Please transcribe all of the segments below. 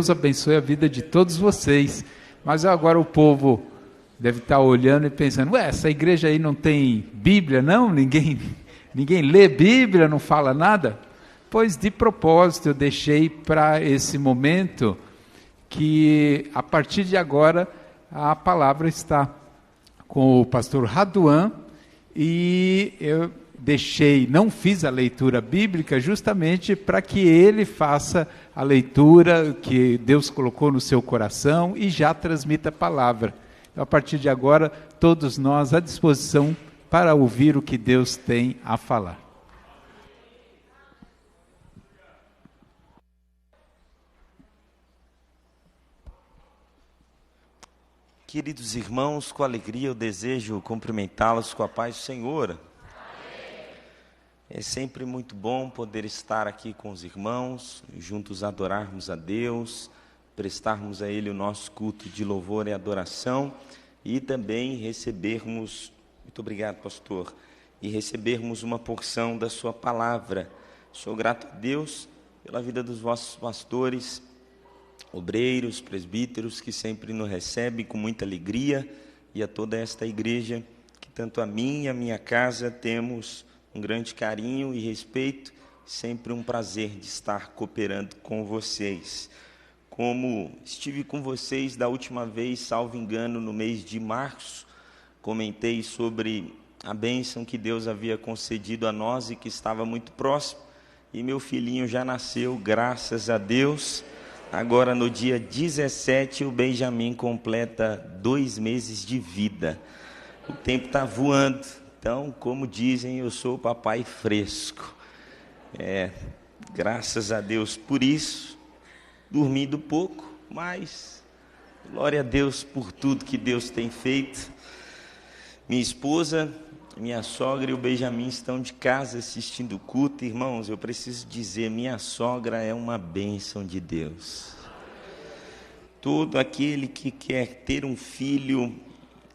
Deus abençoe a vida de todos vocês. Mas agora o povo deve estar olhando e pensando, essa igreja aí não tem Bíblia, não? Ninguém lê Bíblia, não fala nada? Pois, de propósito, eu deixei para esse momento que, a partir de agora, a palavra está com o pastor Raduan, e eu não fiz a leitura bíblica justamente para que ele faça a leitura que Deus colocou no seu coração e já transmita a palavra. Então, a partir de agora, todos nós à disposição para ouvir o que Deus tem a falar. Queridos irmãos, com alegria eu desejo cumprimentá-los com a paz do Senhor. É sempre muito bom poder estar aqui com os irmãos, juntos adorarmos a Deus, prestarmos a Ele o nosso culto de louvor e adoração e também recebermos, muito obrigado, pastor, e recebermos uma porção da sua palavra. Sou grato a Deus pela vida dos vossos pastores, obreiros, presbíteros, que sempre nos recebem com muita alegria, e a toda esta igreja, que tanto a mim e a minha casa temos um grande carinho e respeito, sempre um prazer de estar cooperando com vocês. Como estive com vocês da última vez, salvo engano, no mês de março, comentei sobre a bênção que Deus havia concedido a nós e que estava muito próximo, e meu filhinho já nasceu, graças a Deus. Agora, no dia 17, o Benjamin completa 2 meses de vida. O tempo está voando. Então, como dizem, eu sou o papai fresco. Graças a Deus por isso. Dormindo pouco, mas glória a Deus por tudo que Deus tem feito. Minha esposa, minha sogra e o Benjamin estão de casa assistindo o culto. Irmãos, eu preciso dizer, minha sogra é uma bênção de Deus. Todo aquele que quer ter um filho,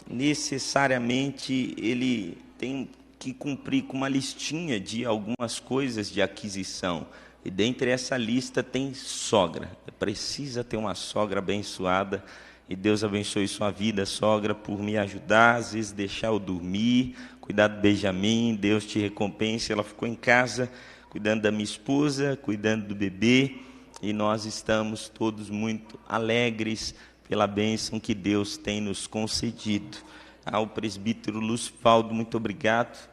necessariamente ele tem que cumprir com uma listinha de algumas coisas de aquisição. E dentre essa lista tem sogra. Precisa ter uma sogra abençoada. E Deus abençoe sua vida, sogra, por me ajudar, às vezes deixar eu dormir, cuidar do Benjamin, Deus te recompense. Ela ficou em casa cuidando da minha esposa, cuidando do bebê, e nós estamos todos muito alegres pela bênção que Deus tem nos concedido. Ao presbítero Lucivaldo, muito obrigado.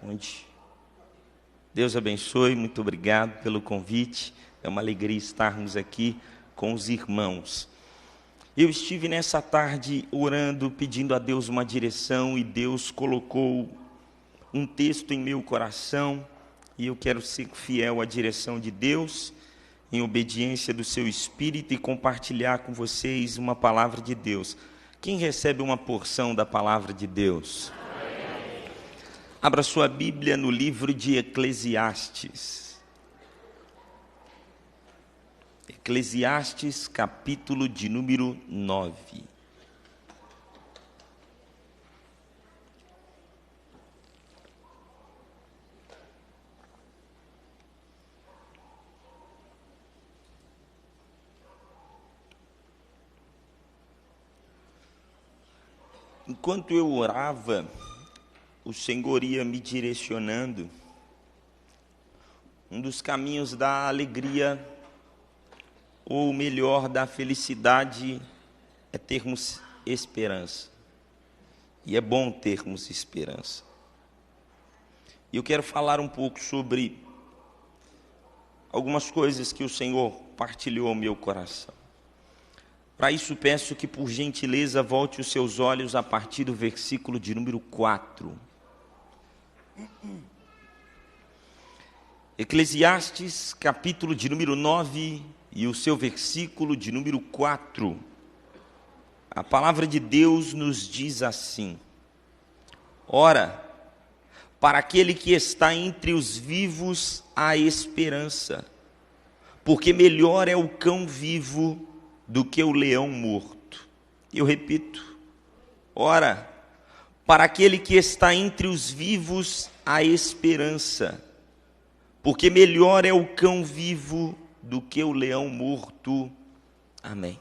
Deus abençoe, muito obrigado pelo convite. É uma alegria estarmos aqui com os irmãos. Eu estive nessa tarde orando, pedindo a Deus uma direção, e Deus colocou um texto em meu coração, e eu quero ser fiel à direção de Deus, em obediência do seu Espírito, e compartilhar com vocês uma palavra de Deus. Quem recebe uma porção da palavra de Deus? Amém. Abra sua Bíblia no livro de Eclesiastes. Eclesiastes, capítulo de número 9. Enquanto eu orava, o Senhor ia me direcionando. Um dos caminhos da alegria, ou melhor, da felicidade, é termos esperança. E é bom termos esperança. E eu quero falar um pouco sobre algumas coisas que o Senhor partilhou ao meu coração. Para isso, peço que, por gentileza, volte os seus olhos a partir do versículo de número 4. Eclesiastes, capítulo de número 9, e o seu versículo de número 4. A palavra de Deus nos diz assim: Ora, para aquele que está entre os vivos há esperança, porque melhor é o cão vivo do que o leão morto. Eu repito, ora, para aquele que está entre os vivos há esperança, porque melhor é o cão vivo do que o leão morto. Amém.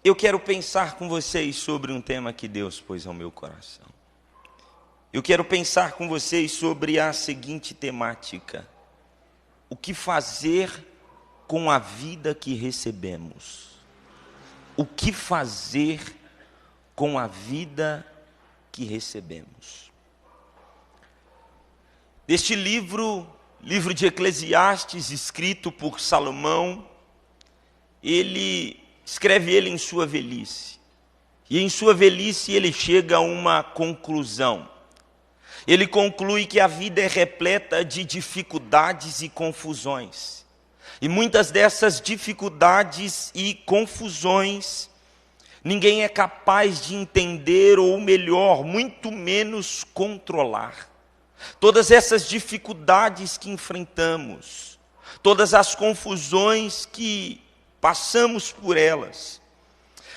Eu quero pensar com vocês sobre um tema que Deus pôs ao meu coração. Eu quero pensar com vocês sobre a seguinte temática: o que fazer com a vida que recebemos? O que fazer com a vida que recebemos? Deste livro de Eclesiastes, escrito por Salomão, escreve ele em sua velhice. E em sua velhice ele chega a uma conclusão. Ele conclui que a vida é repleta de dificuldades e confusões. E muitas dessas dificuldades e confusões, ninguém é capaz de entender, ou melhor, muito menos controlar. Todas essas dificuldades que enfrentamos, todas as confusões que passamos por elas,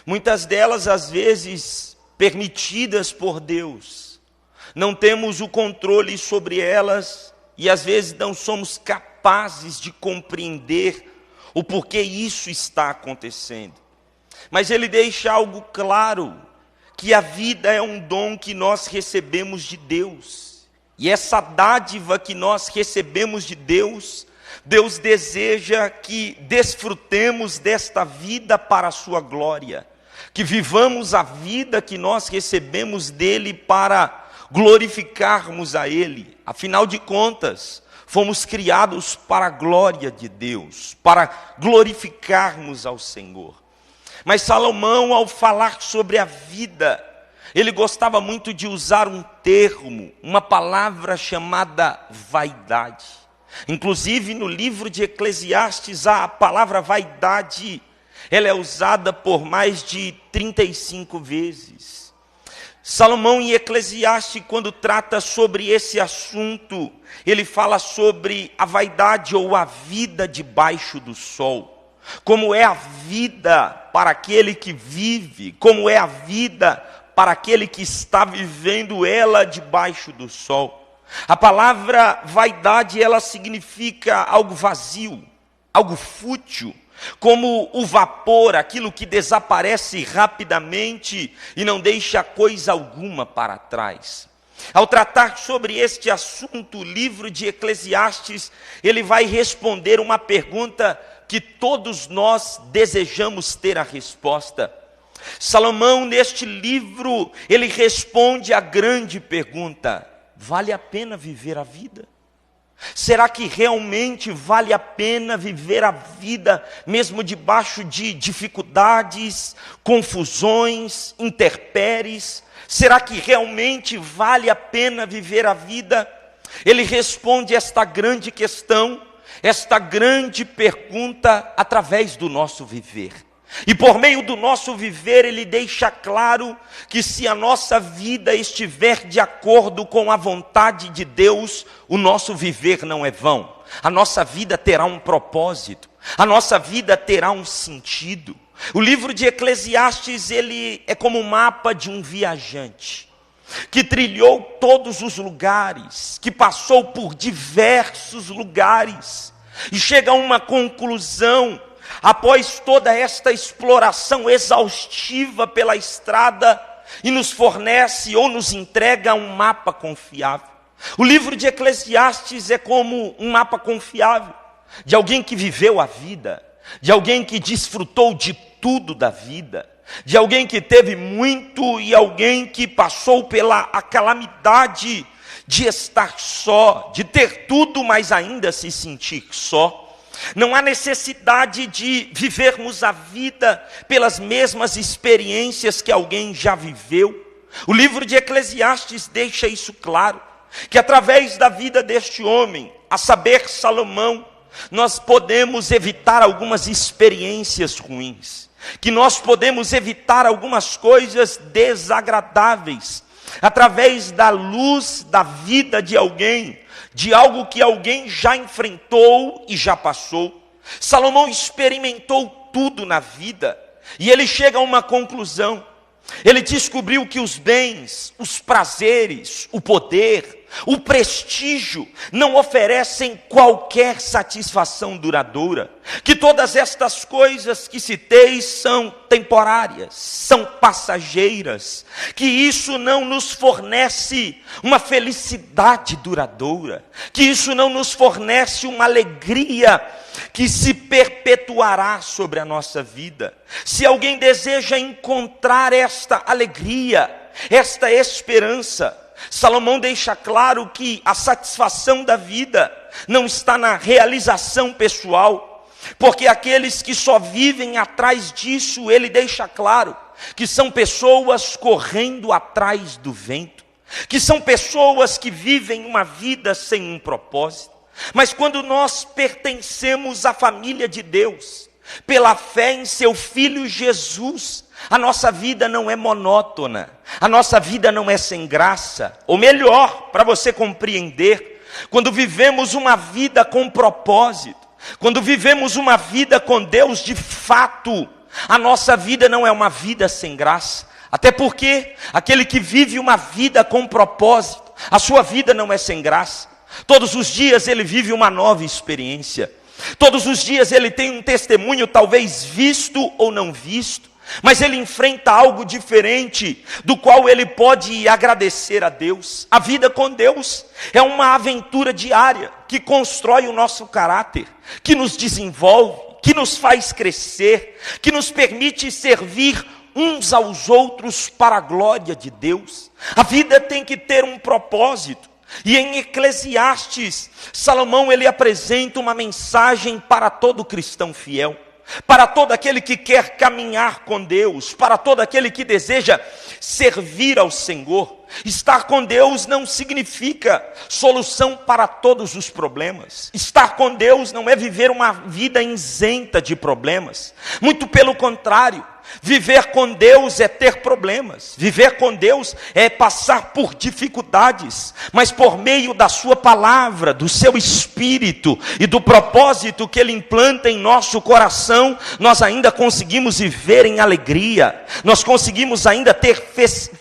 muitas delas às vezes permitidas por Deus, não temos o controle sobre elas e às vezes não somos capazes de compreender o porquê isso está acontecendo. Mas ele deixa algo claro, que a vida é um dom que nós recebemos de Deus. E essa dádiva que nós recebemos de Deus, Deus deseja que desfrutemos desta vida para a sua glória, que vivamos a vida que nós recebemos dele para glorificarmos a ele. Afinal de contas, fomos criados para a glória de Deus, para glorificarmos ao Senhor. Mas Salomão, ao falar sobre a vida, ele gostava muito de usar um termo, uma palavra chamada vaidade. Inclusive no livro de Eclesiastes, a palavra vaidade, ela é usada por mais de 35 vezes. Salomão em Eclesiastes, quando trata sobre esse assunto, ele fala sobre a vaidade ou a vida debaixo do sol. Como é a vida para aquele que vive, como é a vida para aquele que está vivendo ela debaixo do sol. A palavra vaidade, ela significa algo vazio, algo fútil, como o vapor, aquilo que desaparece rapidamente e não deixa coisa alguma para trás. Ao tratar sobre este assunto, o livro de Eclesiastes, ele vai responder uma pergunta que todos nós desejamos ter a resposta. Salomão, neste livro, ele responde a grande pergunta: vale a pena viver a vida? Será que realmente vale a pena viver a vida, mesmo debaixo de dificuldades, confusões, intempéries? Será que realmente vale a pena viver a vida? Ele responde esta grande questão, esta grande pergunta, através do nosso viver. E por meio do nosso viver, ele deixa claro que se a nossa vida estiver de acordo com a vontade de Deus, o nosso viver não é vão. A nossa vida terá um propósito, a nossa vida terá um sentido. O livro de Eclesiastes, ele é como um mapa de um viajante, que trilhou todos os lugares, que passou por diversos lugares, e chega a uma conclusão. Após toda esta exploração exaustiva pela estrada, e nos fornece ou nos entrega um mapa confiável. O livro de Eclesiastes é como um mapa confiável, de alguém que viveu a vida, de alguém que desfrutou de tudo da vida, de alguém que teve muito e alguém que passou pela a calamidade de estar só, de ter tudo, mas ainda se sentir só. Não há necessidade de vivermos a vida pelas mesmas experiências que alguém já viveu. O livro de Eclesiastes deixa isso claro, que através da vida deste homem, a saber, Salomão, nós podemos evitar algumas experiências ruins, que nós podemos evitar algumas coisas desagradáveis, através da luz da vida de alguém, de algo que alguém já enfrentou e já passou. Salomão experimentou tudo na vida, e ele chega a uma conclusão. Ele descobriu que os bens, os prazeres, o poder, o prestígio não oferecem qualquer satisfação duradoura, que todas estas coisas que citei são temporárias, são passageiras, que isso não nos fornece uma felicidade duradoura, que isso não nos fornece uma alegria que se perpetuará sobre a nossa vida. Se alguém deseja encontrar esta alegria, esta esperança, Salomão deixa claro que a satisfação da vida não está na realização pessoal, porque aqueles que só vivem atrás disso, ele deixa claro que são pessoas correndo atrás do vento, que são pessoas que vivem uma vida sem um propósito. Mas quando nós pertencemos à família de Deus, pela fé em seu Filho Jesus, a nossa vida não é monótona, a nossa vida não é sem graça. Ou melhor, para você compreender, quando vivemos uma vida com propósito, quando vivemos uma vida com Deus de fato, a nossa vida não é uma vida sem graça. Até porque aquele que vive uma vida com propósito, a sua vida não é sem graça. Todos os dias ele vive uma nova experiência. Todos os dias ele tem um testemunho, talvez visto ou não visto, mas ele enfrenta algo diferente, do qual ele pode agradecer a Deus. A vida com Deus é uma aventura diária, que constrói o nosso caráter, que nos desenvolve, que nos faz crescer, que nos permite servir uns aos outros para a glória de Deus. A vida tem que ter um propósito. E em Eclesiastes, Salomão ele apresenta uma mensagem para todo cristão fiel, para todo aquele que quer caminhar com Deus, para todo aquele que deseja servir ao Senhor. Estar com Deus não significa solução para todos os problemas. Estar com Deus não é viver uma vida isenta de problemas. Muito pelo contrário, viver com Deus é ter problemas. Viver com Deus é passar por dificuldades, mas por meio da sua palavra, do seu Espírito e do propósito que Ele implanta em nosso coração, nós ainda conseguimos viver em alegria, nós conseguimos ainda ter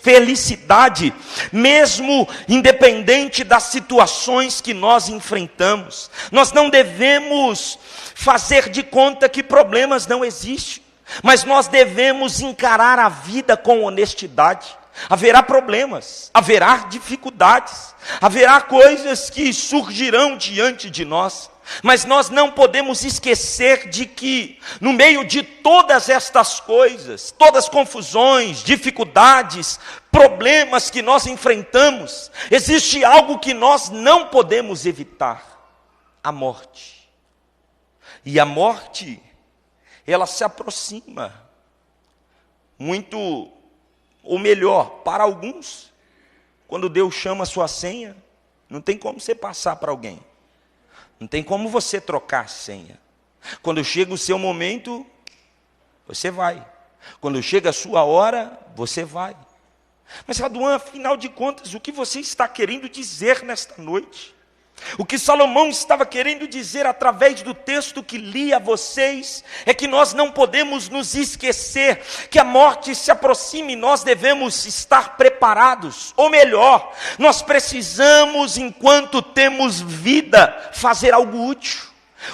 felicidade, mesmo independente das situações que nós enfrentamos. Nós não devemos fazer de conta que problemas não existem, mas nós devemos encarar a vida com honestidade. Haverá problemas, haverá dificuldades, haverá coisas que surgirão diante de nós, mas nós não podemos esquecer de que, no meio de todas estas coisas, todas as confusões, dificuldades, problemas que nós enfrentamos, existe algo que nós não podemos evitar: a morte. E a morte, ela se aproxima muito, ou melhor, para alguns, quando Deus chama a sua senha, não tem como você passar para alguém, não tem como você trocar a senha. Quando chega o seu momento, você vai. Quando chega a sua hora, você vai. Mas Raduan, afinal de contas, o que você está querendo dizer nesta noite? O que Salomão estava querendo dizer através do texto que li a vocês é que nós não podemos nos esquecer que a morte se aproxima e nós devemos estar preparados. Ou melhor, nós precisamos, enquanto temos vida, fazer algo útil.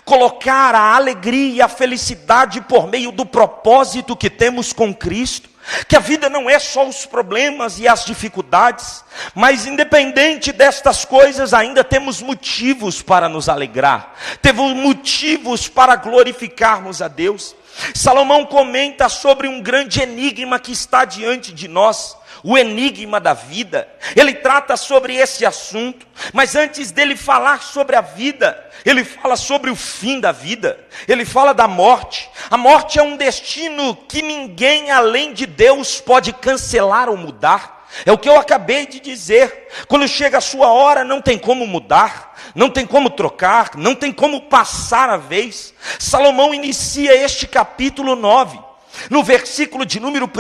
Colocar a alegria e a felicidade por meio do propósito que temos com Cristo. Que a vida não é só os problemas e as dificuldades, mas independente destas coisas, ainda temos motivos para nos alegrar, temos motivos para glorificarmos a Deus. Salomão comenta sobre um grande enigma que está diante de nós, o enigma da vida. Ele trata sobre esse assunto, mas antes dele falar sobre a vida, ele fala sobre o fim da vida, ele fala da morte. A morte é um destino que ninguém além de Deus pode cancelar ou mudar. É o que eu acabei de dizer. Quando chega a sua hora, não tem como mudar, não tem como trocar, não tem como passar a vez. Salomão inicia este capítulo 9 no versículo de número 1,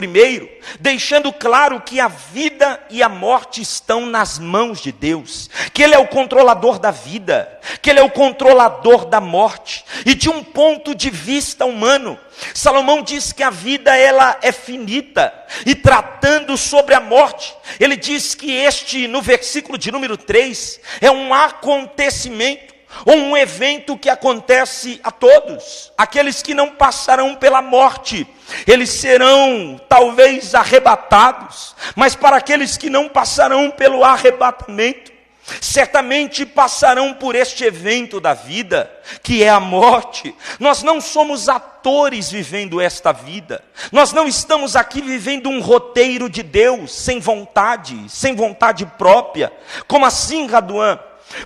deixando claro que a vida e a morte estão nas mãos de Deus, que Ele é o controlador da vida, que Ele é o controlador da morte. E de um ponto de vista humano, Salomão diz que a vida ela é finita, e tratando sobre a morte, ele diz que este, no versículo de número 3, é um acontecimento, ou um evento que acontece a todos. Aqueles que não passarão pela morte, eles serão talvez arrebatados, mas para aqueles que não passarão pelo arrebatamento, certamente passarão por este evento da vida, que é a morte. Nós não somos atores vivendo esta vida, nós não estamos aqui vivendo um roteiro de Deus, sem vontade própria. Como assim, Raduan?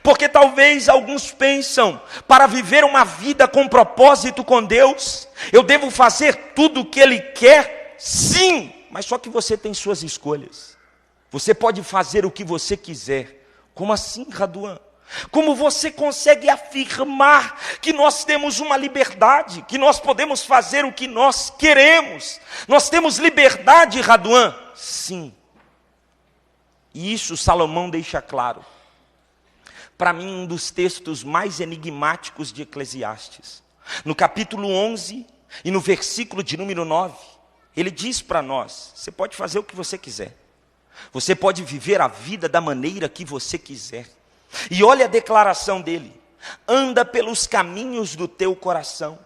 Porque talvez alguns pensam, para viver uma vida com propósito com Deus, eu devo fazer tudo o que Ele quer. Sim, mas só que você tem suas escolhas. Você pode fazer o que você quiser. Como assim, Raduan? Como você consegue afirmar que nós temos uma liberdade, que nós podemos fazer o que nós queremos? Nós temos liberdade, Raduan? Sim. E isso Salomão deixa claro. Para mim, um dos textos mais enigmáticos de Eclesiastes. No capítulo 11 e no versículo de número 9, ele diz para nós: você pode fazer o que você quiser. Você pode viver a vida da maneira que você quiser. E olha a declaração dele: anda pelos caminhos do teu coração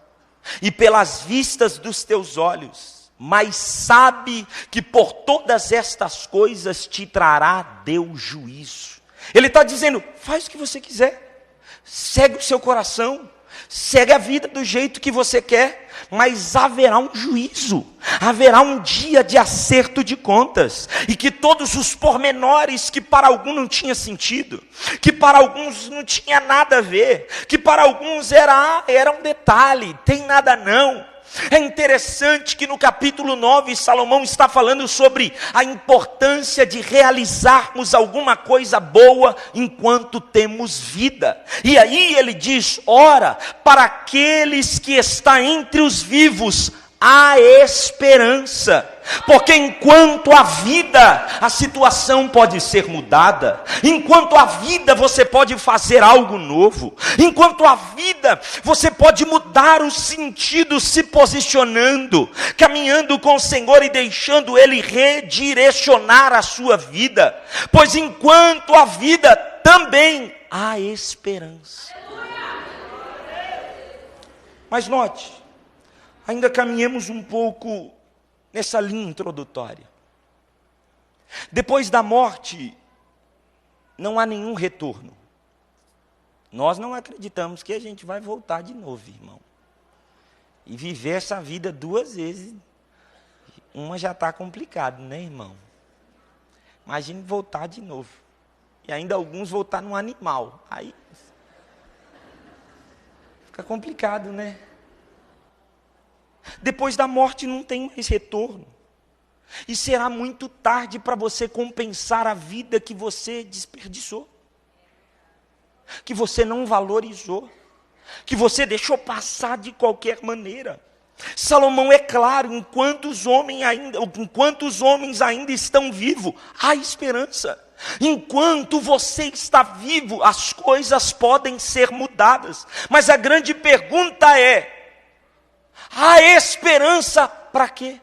e pelas vistas dos teus olhos, mas sabe que por todas estas coisas te trará Deus juízo. Ele está dizendo: faz o que você quiser, segue o seu coração, segue a vida do jeito que você quer, mas haverá um juízo, haverá um dia de acerto de contas, e que todos os pormenores que para alguns não tinha sentido, que para alguns não tinha nada a ver, que para alguns era um detalhe, tem nada não. É interessante que no capítulo 9, Salomão está falando sobre a importância de realizarmos alguma coisa boa enquanto temos vida. E aí ele diz: ora, para aqueles que estão entre os vivos, há esperança. Porque enquanto há vida, a situação pode ser mudada. Enquanto há vida, você pode fazer algo novo. Enquanto há vida, você pode mudar o sentido, se posicionando, caminhando com o Senhor e deixando Ele redirecionar a sua vida. Pois enquanto há vida, também há esperança. Mas note, ainda caminhemos um pouco nessa linha introdutória. Depois da morte, não há nenhum retorno. Nós não acreditamos que a gente vai voltar de novo, irmão. E viver essa vida 2 vezes, uma já está complicado, né, irmão? Imagine voltar de novo. E ainda alguns voltar num animal. Aí fica complicado, né? Depois da morte não tem mais retorno. E será muito tarde para você compensar a vida que você desperdiçou, que você não valorizou, que você deixou passar de qualquer maneira. Salomão é claro: enquanto os homens ainda estão vivos, há esperança. Enquanto você está vivo, as coisas podem ser mudadas. Mas a grande pergunta é: há esperança para quê?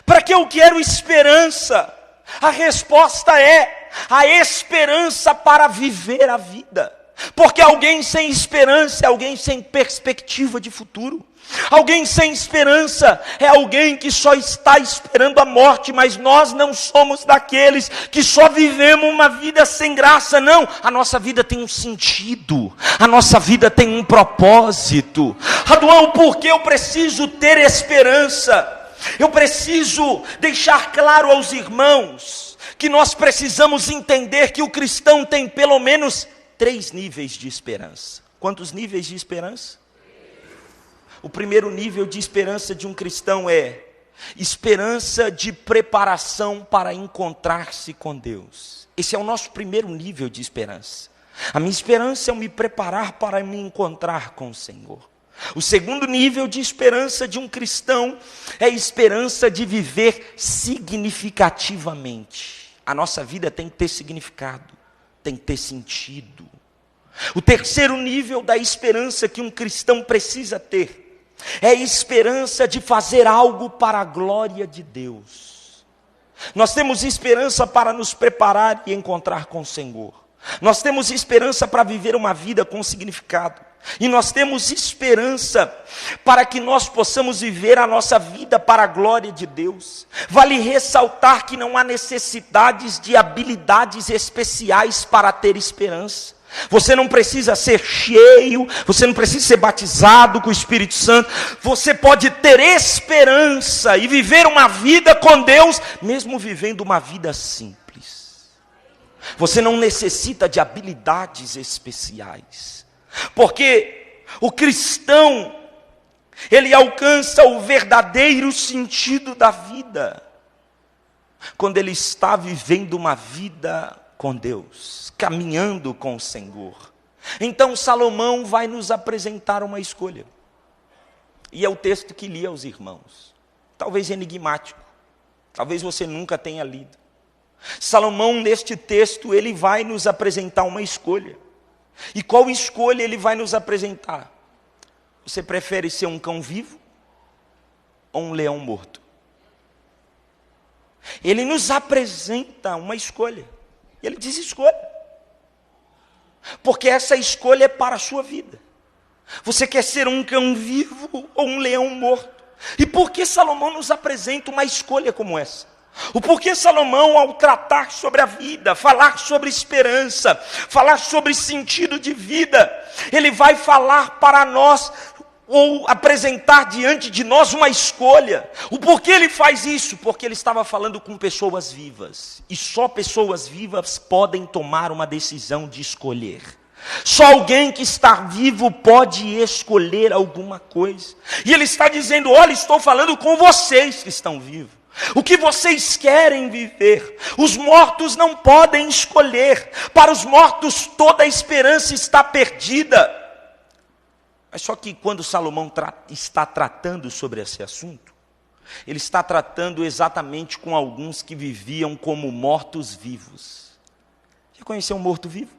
Para que eu quero esperança? A resposta é: a esperança para viver a vida. Porque alguém sem esperança é alguém sem perspectiva de futuro. Alguém sem esperança é alguém que só está esperando a morte. Mas nós não somos daqueles que só vivemos uma vida sem graça, não. A nossa vida tem um sentido, a nossa vida tem um propósito. Raduan, por que eu preciso ter esperança? Eu preciso deixar claro aos irmãos que nós precisamos entender que o cristão tem pelo menos 3 níveis de esperança. Quantos níveis de esperança? O primeiro nível de esperança de um cristão é esperança de preparação para encontrar-se com Deus. Esse é o nosso primeiro nível de esperança. A minha esperança é me preparar para me encontrar com o Senhor. O segundo nível de esperança de um cristão é a esperança de viver significativamente. A nossa vida tem que ter significado, tem que ter sentido. O terceiro nível da esperança que um cristão precisa ter é a esperança de fazer algo para a glória de Deus. Nós temos esperança para nos preparar e encontrar com o Senhor. Nós temos esperança para viver uma vida com significado. E nós temos esperança para que nós possamos viver a nossa vida para a glória de Deus. Vale ressaltar que não há necessidades de habilidades especiais para ter esperança. Você não precisa ser cheio, você não precisa ser batizado com o Espírito Santo. Você pode ter esperança e viver uma vida com Deus, mesmo vivendo uma vida simples. Você não necessita de habilidades especiais. Porque o cristão, ele alcança o verdadeiro sentido da vida quando ele está vivendo uma vida com Deus, caminhando com o Senhor. Então Salomão vai nos apresentar uma escolha. E é o texto que li aos irmãos. Talvez enigmático, talvez você nunca tenha lido. Salomão, neste texto, ele vai nos apresentar uma escolha. E qual escolha ele vai nos apresentar? Você prefere ser um cão vivo ou um leão morto? Ele nos apresenta uma escolha. Ele diz escolha. Porque essa escolha é para a sua vida. Você quer ser um cão vivo ou um leão morto? E por que Salomão nos apresenta uma escolha como essa? O porquê Salomão, ao tratar sobre a vida, falar sobre esperança, falar sobre sentido de vida, ele vai falar para nós, ou apresentar diante de nós uma escolha. O porquê ele faz isso? Porque ele estava falando com pessoas vivas, e só pessoas vivas podem tomar uma decisão de escolher. Só alguém que está vivo pode escolher alguma coisa. E ele está dizendo, olha, estou falando com vocês que estão vivos. O que vocês querem viver? Os mortos não podem escolher. Para os mortos toda a esperança está perdida. Mas só que quando Salomão está tratando sobre esse assunto, ele está tratando exatamente com alguns que viviam como mortos vivos. Já conheceu um morto vivo?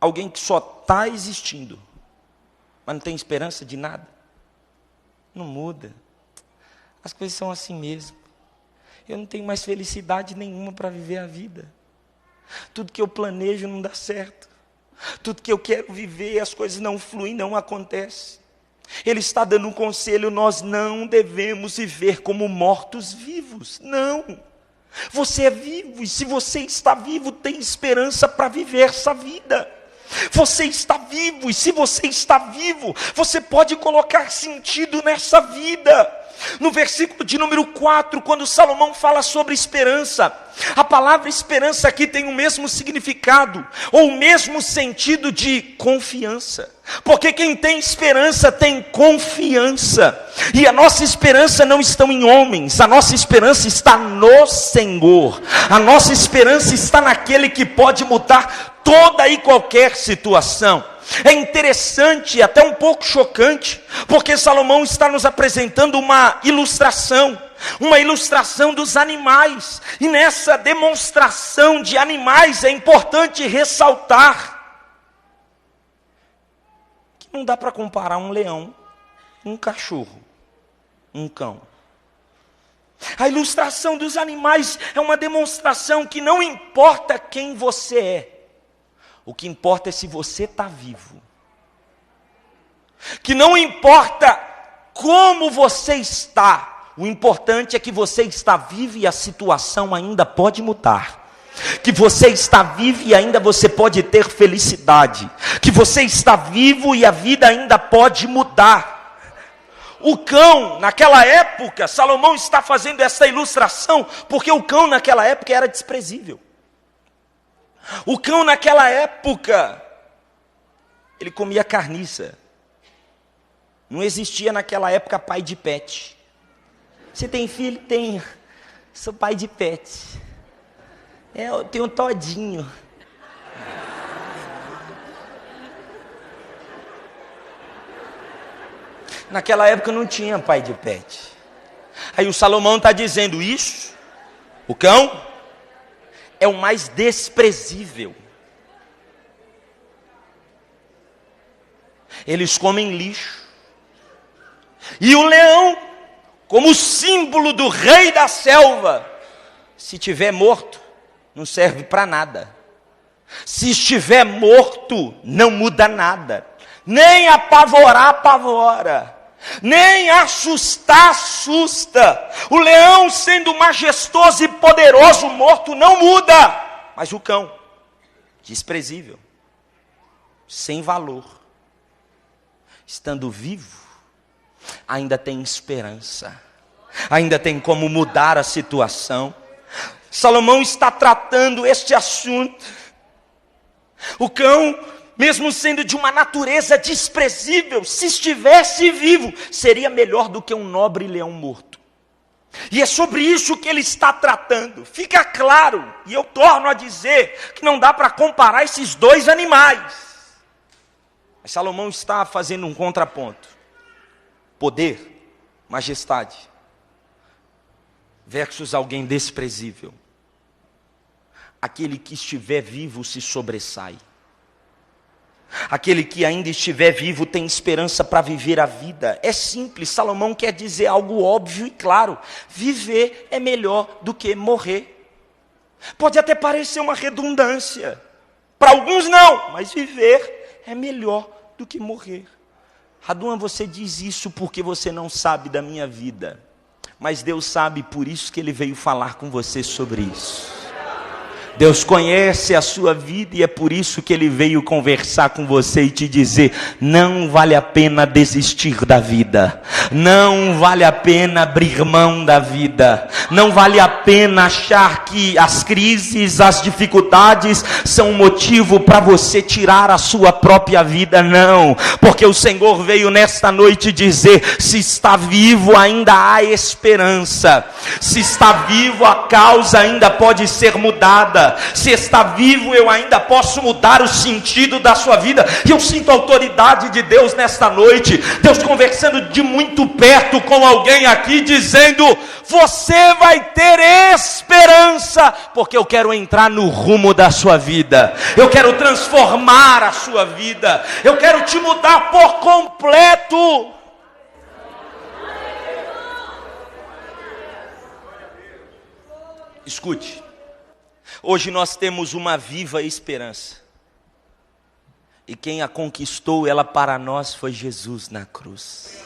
Alguém que só está existindo, mas não tem esperança de nada. Não muda. As coisas são assim mesmo. Eu não tenho mais felicidade nenhuma para viver a vida. Tudo que eu planejo não dá certo. Tudo que eu quero viver, as coisas não fluem, não acontecem. Ele está dando um conselho, nós não devemos viver como mortos vivos. Não. Você é vivo, e se você está vivo, tem esperança para viver essa vida. Você está vivo, e se você está vivo, você pode colocar sentido nessa vida. No versículo de número 4, quando Salomão fala sobre esperança, a palavra esperança aqui tem o mesmo significado, ou o mesmo sentido de confiança. Porque quem tem esperança tem confiança. E a nossa esperança não está em homens, a nossa esperança está no Senhor. A nossa esperança está naquele que pode mudar toda e qualquer situação. É interessante, até um pouco chocante, porque Salomão está nos apresentando uma ilustração dos animais. E nessa demonstração de animais é importante ressaltar que não dá para comparar um leão, um cachorro, um cão. A ilustração dos animais é uma demonstração que não importa quem você é, o que importa é se você está vivo. Que não importa como você está, o importante é que você está vivo e a situação ainda pode mudar. Que você está vivo e ainda você pode ter felicidade. Que você está vivo e a vida ainda pode mudar. O cão, naquela época, Salomão está fazendo essa ilustração, porque o cão naquela época era desprezível. O cão naquela época, ele comia carniça. Não existia naquela época pai de pet. Você tem filho? Tenho. Sou pai de pet. Eu tenho um todinho. Naquela época não tinha pai de pet. Aí o Salomão está dizendo isso, o cão é o mais desprezível. Eles comem lixo. E o leão, como símbolo do rei da selva, se estiver morto, não serve para nada. Se estiver morto, não muda nada. Nem apavorar, apavora. Nem assustar, assusta. O leão, sendo majestoso e poderoso, morto, não muda. Mas o cão, desprezível, sem valor, estando vivo, ainda tem esperança, ainda tem como mudar a situação. Salomão está tratando este assunto. O cão, mesmo sendo de uma natureza desprezível, se estivesse vivo, seria melhor do que um nobre leão morto. E é sobre isso que ele está tratando. Fica claro, e eu torno a dizer, que não dá para comparar esses dois animais. Mas Salomão está fazendo um contraponto. Poder, majestade, versus alguém desprezível. Aquele que estiver vivo se sobressai. Aquele que ainda estiver vivo tem esperança para viver a vida. É simples, Salomão quer dizer algo óbvio e claro. Viver é melhor do que morrer. Pode até parecer uma redundância. Para alguns não, mas viver é melhor do que morrer. Raduan, você diz isso porque você não sabe da minha vida. Mas Deus sabe, por isso que Ele veio falar com você sobre isso. Deus conhece a sua vida e é por isso que Ele veio conversar com você e te dizer: não vale a pena desistir da vida, não vale a pena abrir mão da vida, não vale a pena achar que as crises, as dificuldades são um motivo para você tirar a sua própria vida, não, porque o Senhor veio nesta noite dizer: se está vivo ainda há esperança, se está vivo a causa ainda pode ser mudada, se está vivo eu ainda posso mudar o sentido da sua vida. E eu sinto a autoridade de Deus nesta noite, Deus conversando de muito perto com alguém aqui, dizendo: você vai ter esperança, porque eu quero entrar no rumo da sua vida, eu quero transformar a sua vida, eu quero te mudar por completo. Escute, hoje nós temos uma viva esperança, e quem a conquistou ela para nós foi Jesus na cruz.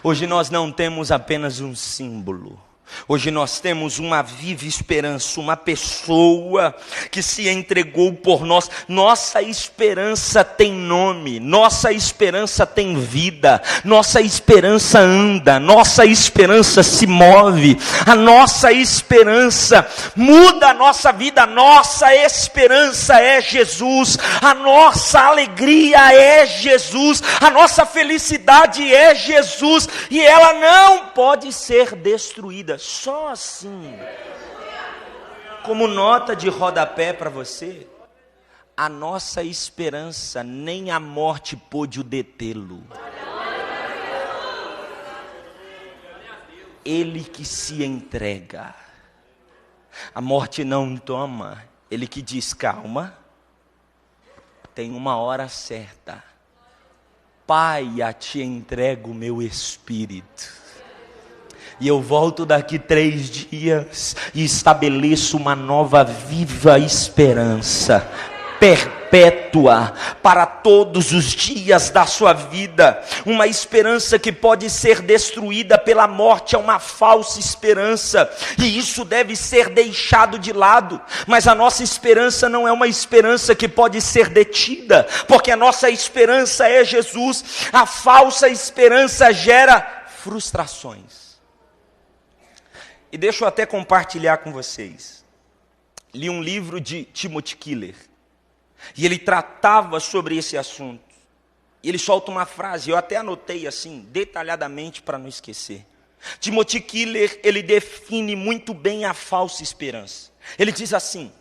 Hoje nós não temos apenas um símbolo, hoje nós temos uma viva esperança, uma pessoa que se entregou por nós. Nossa esperança tem nome, nossa esperança tem vida, nossa esperança anda, nossa esperança se move, a nossa esperança muda a nossa vida, nossa esperança é Jesus, a nossa alegria é Jesus, a nossa felicidade é Jesus, e ela não pode ser destruída. Só assim, como nota de rodapé para você, a nossa esperança nem a morte pôde o detê-lo. Ele que se entrega, a morte não toma, ele que diz: calma, tem uma hora certa, Pai, a te entrego o meu espírito, e eu volto daqui 3 dias e estabeleço uma nova viva esperança, perpétua, para todos os dias da sua vida. Uma esperança que pode ser destruída pela morte é uma falsa esperança, e isso deve ser deixado de lado. Mas a nossa esperança não é uma esperança que pode ser detida, porque a nossa esperança é Jesus. A falsa esperança gera frustrações. E deixa eu até compartilhar com vocês. Li um livro de Timothy Keller, e ele tratava sobre esse assunto. E ele solta uma frase, eu até anotei assim, detalhadamente para não esquecer. Timothy Keller, ele define muito bem a falsa esperança. Ele diz assim: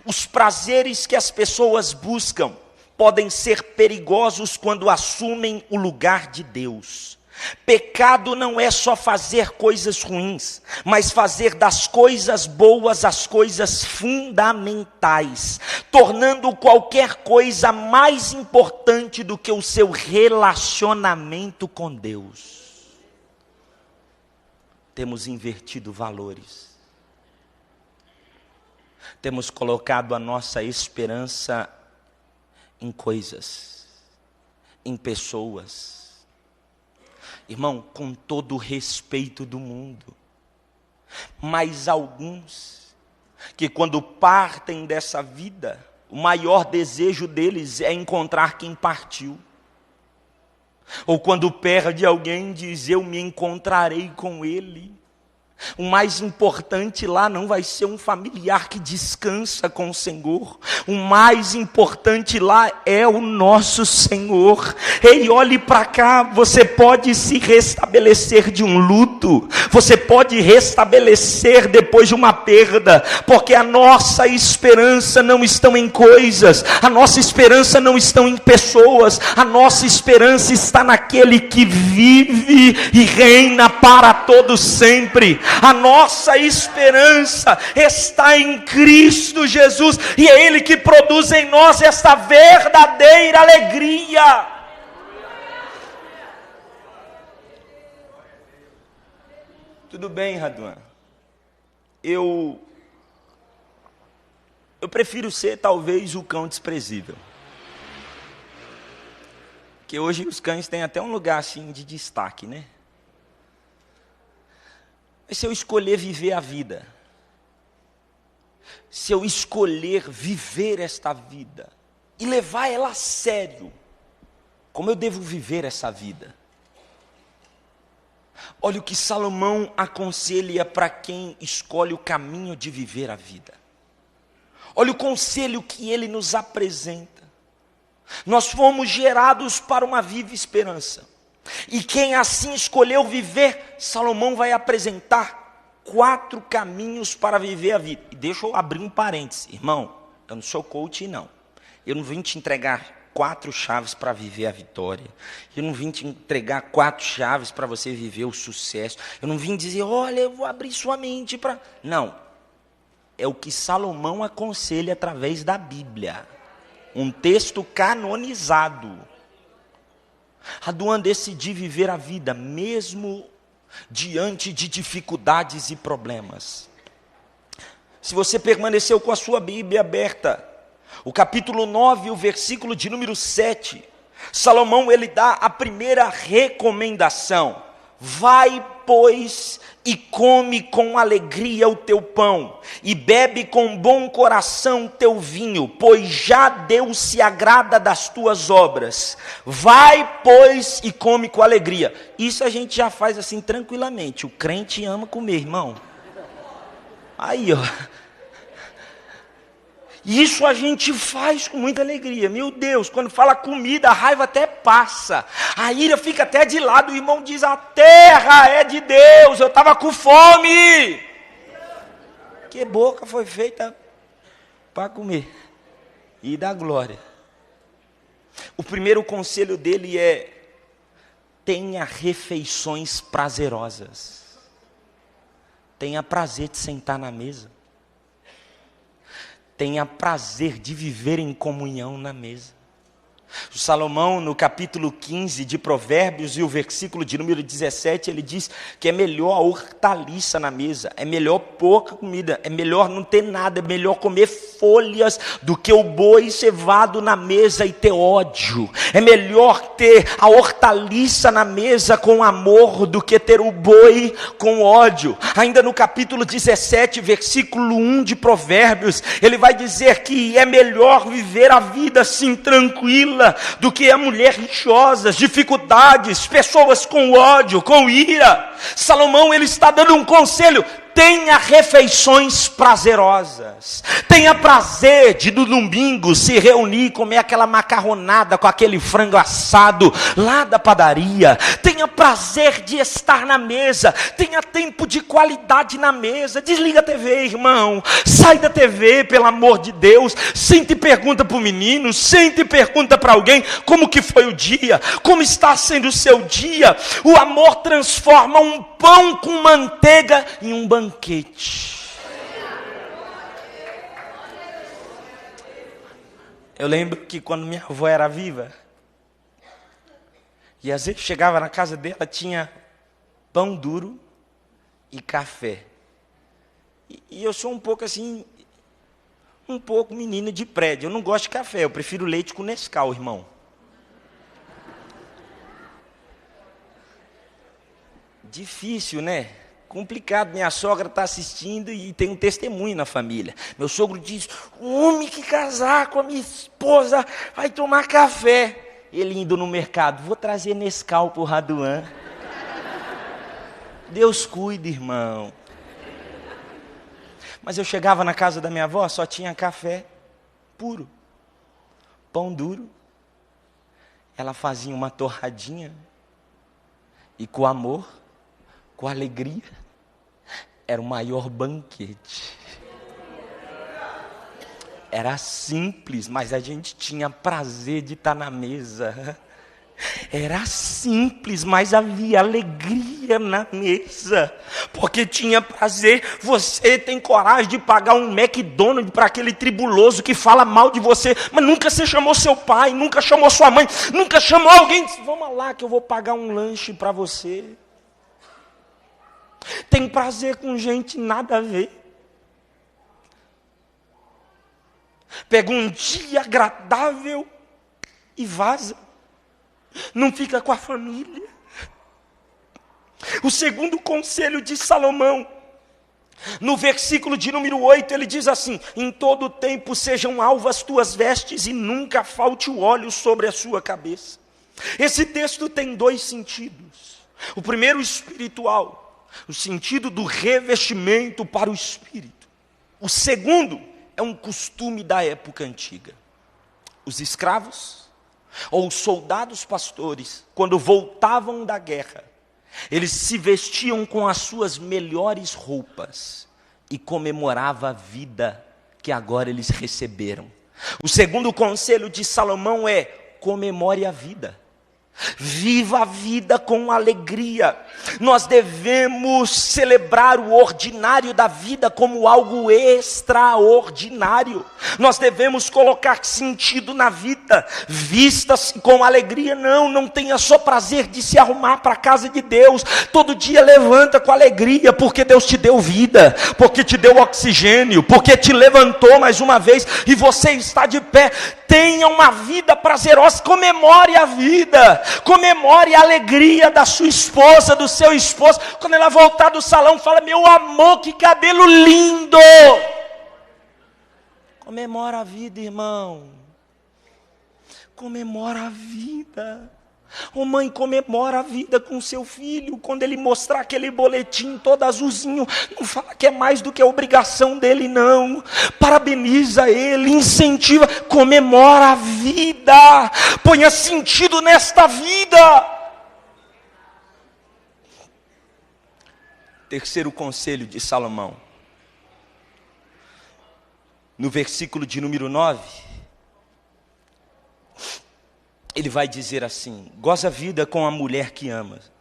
os prazeres que as pessoas buscam podem ser perigosos quando assumem o lugar de Deus. Pecado não é só fazer coisas ruins, mas fazer das coisas boas as coisas fundamentais, tornando qualquer coisa mais importante do que o seu relacionamento com Deus. Temos invertido valores. Temos colocado a nossa esperança em coisas, em pessoas. Irmão, com todo o respeito do mundo, mas alguns que quando partem dessa vida, o maior desejo deles é encontrar quem partiu. Ou quando perde alguém, diz: eu me encontrarei com ele. O mais importante lá não vai ser um familiar que descansa com o Senhor. O mais importante lá é o nosso Senhor. Ei, olhe para cá, você pode se restabelecer de um luto. Você pode restabelecer depois de uma perda. Porque a nossa esperança não está em coisas. A nossa esperança não está em pessoas. A nossa esperança está naquele que vive e reina para todo sempre. A nossa esperança está em Cristo Jesus, e é Ele que produz em nós esta verdadeira alegria. Tudo bem, Raduan? Eu prefiro ser talvez o cão desprezível. Porque hoje os cães têm até um lugar assim de destaque, né? Mas se eu escolher viver a vida, se eu escolher viver esta vida e levar ela a sério, como eu devo viver essa vida? Olha o que Salomão aconselha para quem escolhe o caminho de viver a vida. Olha o conselho que ele nos apresenta. Nós fomos gerados para uma viva esperança. E quem assim escolheu viver, Salomão vai apresentar 4 caminhos para viver a vida. E deixa eu abrir um parênteses, irmão, eu não sou coach não. Eu não vim te entregar 4 chaves para viver a vitória. Eu não vim te entregar 4 chaves para você viver o sucesso. Eu não vim dizer, olha, eu vou abrir sua mente para... Não, é o que Salomão aconselha através da Bíblia. Um texto canonizado. Raduan, decidi viver a vida, mesmo diante de dificuldades e problemas. Se você permaneceu com a sua Bíblia aberta, o capítulo 9, o versículo de número 7, Salomão ele dá a primeira recomendação. Vai, pois, e come com alegria o teu pão, e bebe com bom coração o teu vinho, pois já Deus se agrada das tuas obras. Vai, pois, e come com alegria. Isso a gente já faz assim tranquilamente. O crente ama comer, irmão. Aí, ó. Isso a gente faz com muita alegria. Meu Deus, quando fala comida, a raiva até passa. A ira fica até de lado. O irmão diz, a terra é de Deus, eu estava com fome. Que boca foi feita para comer e dar glória. O primeiro conselho dele é, tenha refeições prazerosas. Tenha prazer de sentar na mesa. Tenha prazer de viver em comunhão na mesa. O Salomão, no capítulo 15 de Provérbios, e o versículo de número 17, ele diz que é melhor a hortaliça na mesa, é melhor pouca comida, é melhor não ter nada, é melhor comer folhas do que o boi cevado na mesa e ter ódio. É melhor ter a hortaliça na mesa com amor do que ter o boi com ódio. Ainda no capítulo 17, versículo 1 de Provérbios, ele vai dizer que é melhor viver a vida assim tranquila, do que a mulher rixosa, dificuldades, pessoas com ódio, com ira. Salomão ele está dando um conselho: Tenha refeições prazerosas. Tenha prazer de no domingo se reunir, comer aquela macarronada com aquele frango assado lá da padaria. Tenha prazer de estar na mesa. Tenha tempo de qualidade na mesa. Desliga a TV, irmão. Sai da TV, pelo amor de Deus. Sente e pergunta para o menino. Sente e pergunta para alguém como que foi o dia. Como está sendo o seu dia. O amor transforma um pão com manteiga em um banquete. Eu lembro que quando minha avó era viva, e às vezes chegava na casa dela, tinha pão duro e café. E eu sou um pouco assim, um pouco menino de prédio. Eu não gosto de café, eu prefiro leite com Nescau, irmão. Difícil, né? Complicado. Minha sogra está assistindo e tem um testemunho na família. Meu sogro diz: o homem que casar com a minha esposa vai tomar café. Ele indo no mercado: vou trazer Nescau para o Raduan. Deus cuida, irmão. Mas eu chegava na casa da minha avó, só tinha café puro, pão duro. Ela fazia uma torradinha e com amor, com alegria, era o maior banquete. Era simples, mas a gente tinha prazer de estar na mesa. Era simples, mas havia alegria na mesa, porque tinha prazer. Você tem coragem de pagar um McDonald's para aquele tribuloso que fala mal de você, mas nunca você chamou seu pai, nunca chamou sua mãe, nunca chamou alguém, disse: vamos lá que eu vou pagar um lanche para você. Tem prazer com gente nada a ver. Pega um dia agradável e vaza. Não fica com a família. O segundo conselho de Salomão, no versículo de número 8, ele diz assim: em todo tempo sejam alvas tuas vestes e nunca falte o óleo sobre a sua cabeça. Esse texto tem dois sentidos. O primeiro, espiritual, o sentido do revestimento para o espírito. O segundo é um costume da época antiga. Os escravos ou os soldados pastores, quando voltavam da guerra, eles se vestiam com as suas melhores roupas e comemoravam a vida que agora eles receberam. O segundo conselho de Salomão é: comemore a vida. Viva a vida com alegria. Nós devemos celebrar o ordinário da vida como algo extraordinário. Nós devemos colocar sentido na vida. Vista-se com alegria. Não tenha só prazer de se arrumar para a casa de Deus. Todo dia levanta com alegria, porque Deus te deu vida, porque te deu oxigênio, porque te levantou mais uma vez e você está de pé. Tenha uma vida prazerosa, comemore a vida, comemore a alegria da sua esposa, do seu esposo. Quando ela voltar do salão, fala: meu amor, que cabelo lindo. Comemora a vida, irmão. Comemora a vida. Ô mãe, comemora a vida com seu filho. Quando ele mostrar aquele boletim todo azulzinho, não fala que é mais do que a obrigação dele, não. Parabeniza ele, incentiva, comemora a vida. Ponha sentido nesta vida. Terceiro conselho de Salomão, no versículo de número 9, ele vai dizer assim: goza a vida com a mulher que amas,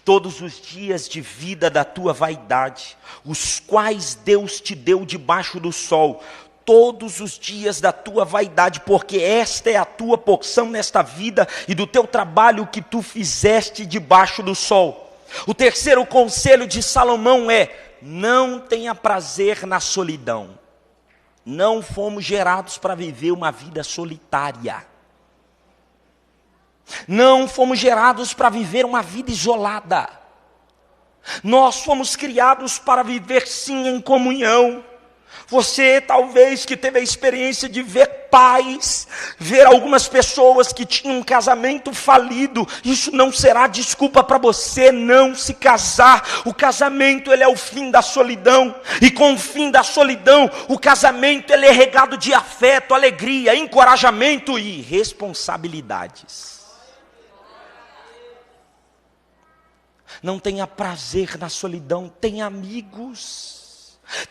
todos os dias de vida da tua vaidade, os quais Deus te deu debaixo do sol, todos os dias da tua vaidade, porque esta é a tua porção nesta vida e do teu trabalho que tu fizeste debaixo do sol. O terceiro conselho de Salomão é: não tenha prazer na solidão. Não fomos gerados para viver uma vida solitária. Não fomos gerados para viver uma vida isolada. Nós fomos criados para viver sim em comunhão. Você talvez que teve a experiência de ver pais, ver algumas pessoas que tinham um casamento falido, isso não será desculpa para você não se casar. O casamento, ele é o fim da solidão, e com o fim da solidão, o casamento, ele é regado de afeto, alegria, encorajamento e responsabilidades. Não tenha prazer na solidão, tenha amigos.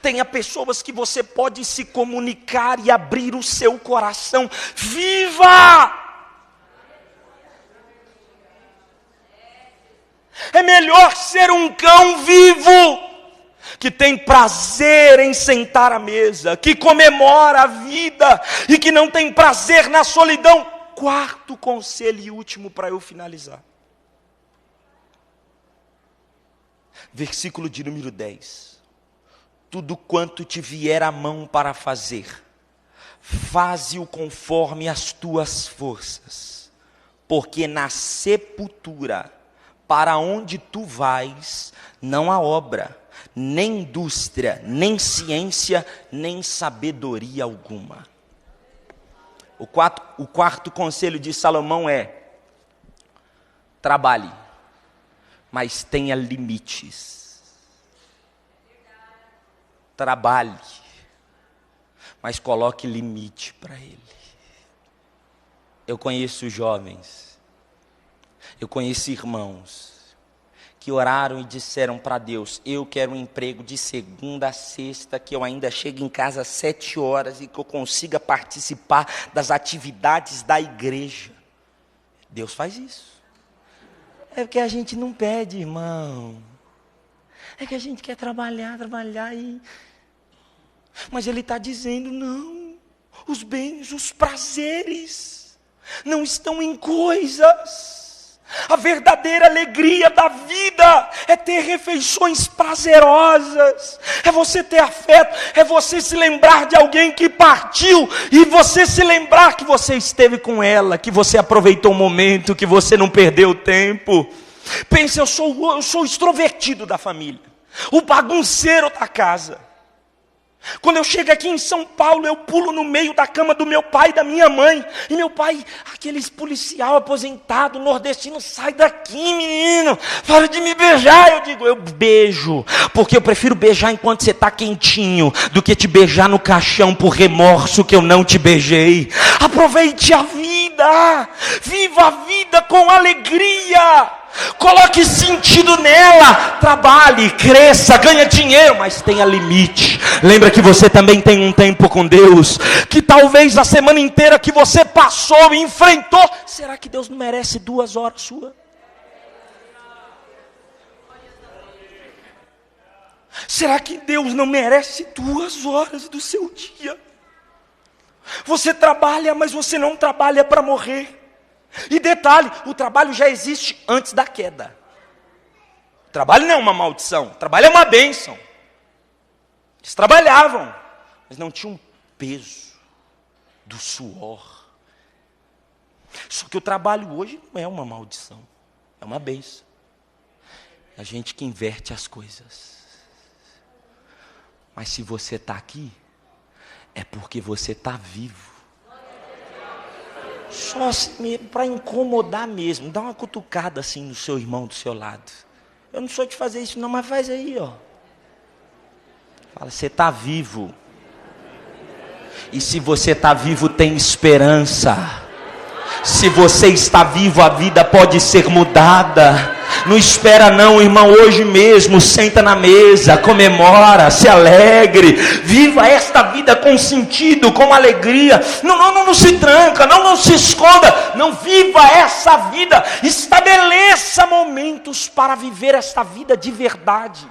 Tenha pessoas que você pode se comunicar e abrir o seu coração. Viva! É melhor ser um cão vivo, que tem prazer em sentar à mesa, que comemora a vida e que não tem prazer na solidão. Quarto conselho e último para eu finalizar. Versículo de número 10. Tudo quanto te vier à mão para fazer, faze-o conforme as tuas forças, porque na sepultura, para onde tu vais, não há obra, nem indústria, nem ciência, nem sabedoria alguma. O quarto conselho de Salomão é: trabalhe, mas tenha limites. Trabalhe, mas coloque limite para ele. Eu conheço jovens, eu conheço irmãos que oraram e disseram para Deus: eu quero um emprego de segunda a sexta, que eu ainda chegue em casa às 7 horas e que eu consiga participar das atividades da igreja. Deus faz isso. É porque a gente não pede, irmão. É que a gente quer trabalhar e... Mas ele está dizendo, não, os bens, os prazeres, não estão em coisas. A verdadeira alegria da vida é ter refeições prazerosas, é você ter afeto, é você se lembrar de alguém que partiu, e você se lembrar que você esteve com ela, que você aproveitou o momento, que você não perdeu o tempo. Pense, eu sou o extrovertido da família, o bagunceiro da casa. Quando eu chego aqui em São Paulo, eu pulo no meio da cama do meu pai e da minha mãe. E meu pai, aquele policial aposentado, nordestino: sai daqui, menino, para de me beijar. Eu digo: eu beijo, porque eu prefiro beijar enquanto você está quentinho, do que te beijar no caixão por remorso que eu não te beijei. Aproveite a vida, viva a vida com alegria. Coloque sentido nela, trabalhe, cresça, ganhe dinheiro, mas tenha limite. Lembra que você também tem um tempo com Deus, que talvez a semana inteira que você passou e enfrentou, será que Deus não merece 2 horas sua? Será que Deus não merece 2 horas do seu dia? Você trabalha, mas você não trabalha para morrer. E detalhe, o trabalho já existe antes da queda. O trabalho não é uma maldição, o trabalho é uma bênção. Eles trabalhavam, mas não tinham peso do suor. Só que o trabalho hoje não é uma maldição, é uma bênção. É a gente que inverte as coisas. Mas se você está aqui, é porque você está vivo. Só para incomodar mesmo, dá uma cutucada assim no seu irmão do seu lado. Eu não sou de fazer isso não, mas faz aí, ó. Fala: você está vivo. E se você está vivo, tem esperança. Se você está vivo, a vida pode ser mudada. Não espera não, irmão, hoje mesmo, senta na mesa, comemora, se alegre, viva esta vida com sentido, com alegria, não se tranca, não se esconda, não, viva essa vida, estabeleça momentos para viver esta vida de verdade.